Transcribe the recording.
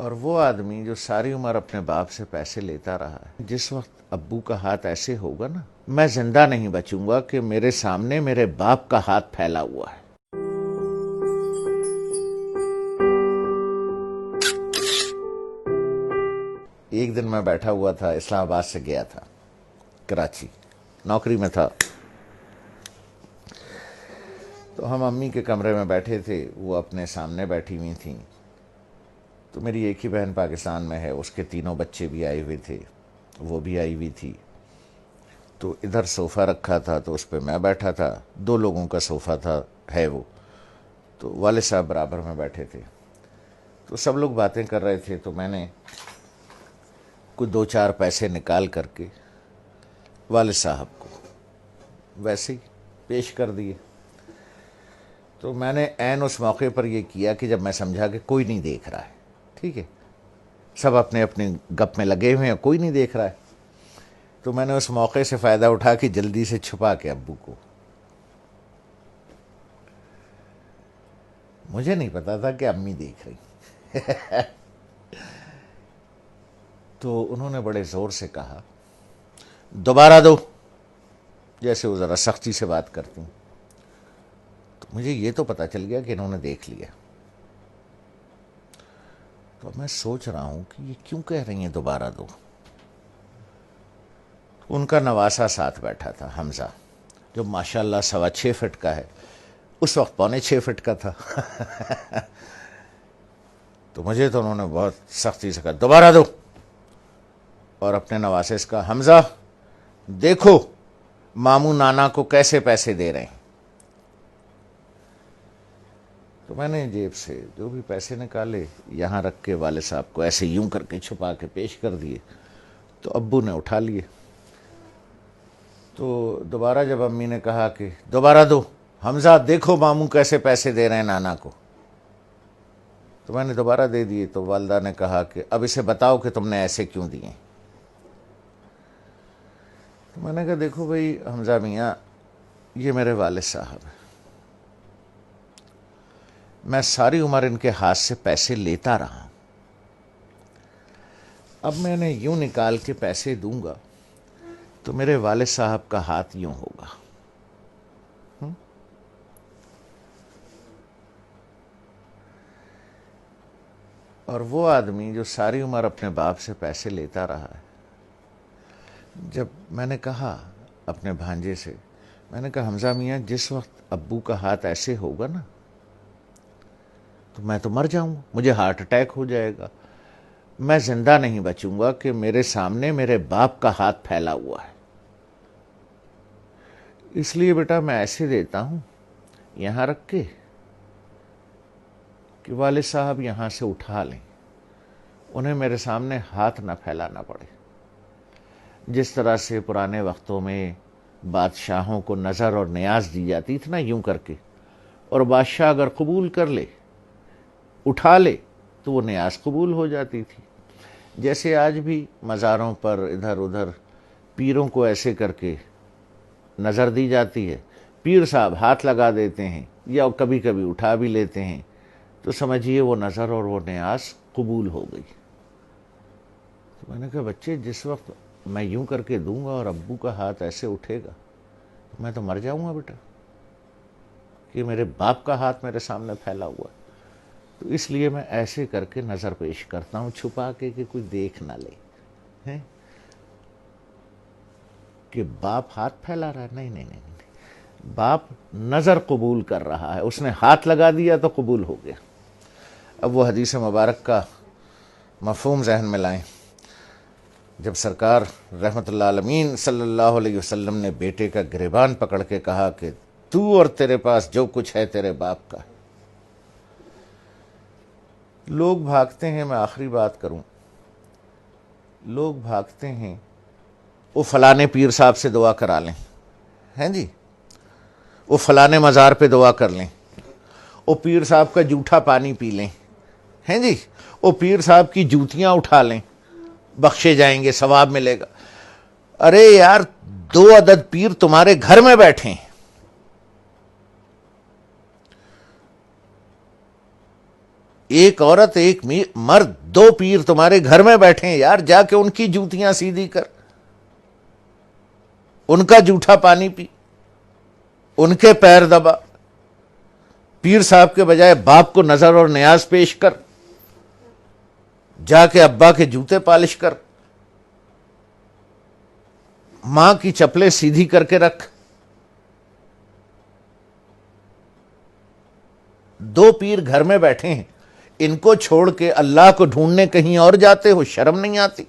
اور وہ آدمی جو ساری عمر اپنے باپ سے پیسے لیتا رہا ہے، جس وقت ابو کا ہاتھ ایسے ہوگا نا، میں زندہ نہیں بچوں گا کہ میرے سامنے میرے باپ کا ہاتھ پھیلا ہوا ہے۔ ایک دن میں بیٹھا ہوا تھا، اسلام آباد سے گیا تھا کراچی، نوکری میں تھا، تو ہم امی کے کمرے میں بیٹھے تھے، وہ اپنے سامنے بیٹھی ہوئی تھیں، تو میری ایک ہی بہن پاکستان میں ہے، اس کے تینوں بچے بھی آئے ہوئے تھے، وہ بھی آئی ہوئی تھی، تو ادھر صوفہ رکھا تھا تو اس پہ میں بیٹھا تھا، 2 لوگوں کا صوفہ تھا ہے وہ، تو والد صاحب برابر میں بیٹھے تھے، تو سب لوگ باتیں کر رہے تھے، تو میں نے کچھ 2-4 پیسے نکال کر کے والد صاحب کو ویسے ہی پیش کر دیے۔ تو میں نے عین اس موقع پر یہ کیا کہ جب میں سمجھا کہ کوئی نہیں دیکھ رہا ہے، ٹھیک ہے، سب اپنے اپنے گپ میں لگے ہوئے ہیں، کوئی نہیں دیکھ رہا ہے، تو میں نے اس موقع سے فائدہ اٹھا کے جلدی سے چھپا کے ابو کو، مجھے نہیں پتا تھا کہ امی دیکھ رہی، تو انہوں نے بڑے زور سے کہا دوبارہ دو، جیسے وہ ذرا سختی سے بات کرتی ہوں، تو مجھے یہ تو پتا چل گیا کہ انہوں نے دیکھ لیا، تو میں سوچ رہا ہوں کہ یہ کیوں کہہ رہی ہیں دوبارہ دو۔ ان کا نواسا ساتھ بیٹھا تھا، حمزہ، جو ماشاءاللہ 6.25 فٹ کا ہے، اس وقت 6.25 فٹ کا تھا، تو مجھے تو انہوں نے بہت سختی سے کہا دوبارہ دو، اور اپنے نواسے سے کہا حمزہ دیکھو ماموں نانا کو کیسے پیسے دے رہے ہیں۔ تو میں نے جیب سے جو بھی پیسے نکالے یہاں رکھ کے والد صاحب کو ایسے یوں کر کے چھپا کے پیش کر دیے، تو ابو نے اٹھا لیے، تو دوبارہ جب امی نے کہا کہ دوبارہ دو، حمزہ دیکھو ماموں کیسے پیسے دے رہے ہیں نانا کو، تو میں نے دوبارہ دے دیے، تو والدہ نے کہا کہ اب اسے بتاؤ کہ تم نے ایسے کیوں دیے۔ تو میں نے کہا دیکھو بھائی حمزہ میاں، یہ میرے والد صاحب ہیں، میں ساری عمر ان کے ہاتھ سے پیسے لیتا رہا ہوں، اب میں نے یوں نکال کے پیسے دوں گا تو میرے والد صاحب کا ہاتھ یوں ہوگا، اور وہ آدمی جو ساری عمر اپنے باپ سے پیسے لیتا رہا ہے، جب میں نے کہا اپنے بھانجے سے، میں نے کہا حمزہ میاں جس وقت ابو کا ہاتھ ایسے ہوگا نا، تو میں تو مر جاؤں گا، مجھے ہارٹ اٹیک ہو جائے گا، میں زندہ نہیں بچوں گا کہ میرے سامنے میرے باپ کا ہاتھ پھیلا ہوا ہے، اس لیے بیٹا میں ایسے دیتا ہوں یہاں رکھ کے کہ والد صاحب یہاں سے اٹھا لیں، انہیں میرے سامنے ہاتھ نہ پھیلانا پڑے۔ جس طرح سے پرانے وقتوں میں بادشاہوں کو نظر اور نیاز دی جاتی تھی نا یوں کر کے، اور بادشاہ اگر قبول کر لے، اٹھا لے، تو وہ نیاز قبول ہو جاتی تھی، جیسے آج بھی مزاروں پر ادھر ادھر پیروں کو ایسے کر کے نظر دی جاتی ہے، پیر صاحب ہاتھ لگا دیتے ہیں یا کبھی کبھی اٹھا بھی لیتے ہیں، تو سمجھیے وہ نظر اور وہ نیاز قبول ہو گئی۔ تو میں نے کہا بچے جس وقت میں یوں کر کے دوں گا اور ابو کا ہاتھ ایسے اٹھے گا، میں تو مر جاؤں گا بیٹا، کہ میرے باپ کا ہاتھ میرے سامنے پھیلا ہوا ہے، تو اس لیے میں ایسے کر کے نظر پیش کرتا ہوں چھپا کے کہ کوئی دیکھ نہ لے کہ باپ ہاتھ پھیلا رہا ہے، نہیں نہیں نہیں، باپ نظر قبول کر رہا ہے، اس نے ہاتھ لگا دیا تو قبول ہو گیا۔ اب وہ حدیث مبارک کا مفہوم ذہن میں لائیں، جب سرکار رحمت اللہ عالمین صلی اللہ علیہ وسلم نے بیٹے کا گریبان پکڑ کے کہا کہ تو اور تیرے پاس جو کچھ ہے تیرے باپ کا ہے، لوگ بھاگتے ہیں، میں آخری بات کروں، لوگ بھاگتے ہیں وہ فلانے پیر صاحب سے دعا کرا لیں، ہیں جی، وہ فلانے مزار پہ دعا کر لیں، وہ پیر صاحب کا جھوٹا پانی پی لیں، ہیں جی، وہ پیر صاحب کی جوتیاں اٹھا لیں، بخشے جائیں گے، ثواب ملے گا۔ ارے یار 2 عدد پیر تمہارے گھر میں بیٹھے ہیں، ایک عورت ایک مرد، دو پیر تمہارے گھر میں بیٹھے ہیں یار، جا کے ان کی جوتیاں سیدھی کر، ان کا جھوٹا پانی پی، ان کے پیر دبا، پیر صاحب کے بجائے باپ کو نظر اور نیاز پیش کر، جا کے ابا کے جوتے پالش کر، ماں کی چپلیں سیدھی کر کے رکھ۔ دو پیر گھر میں بیٹھے ہیں، ان کو چھوڑ کے اللہ کو ڈھونڈنے کہیں اور جاتے ہو، شرم نہیں آتی؟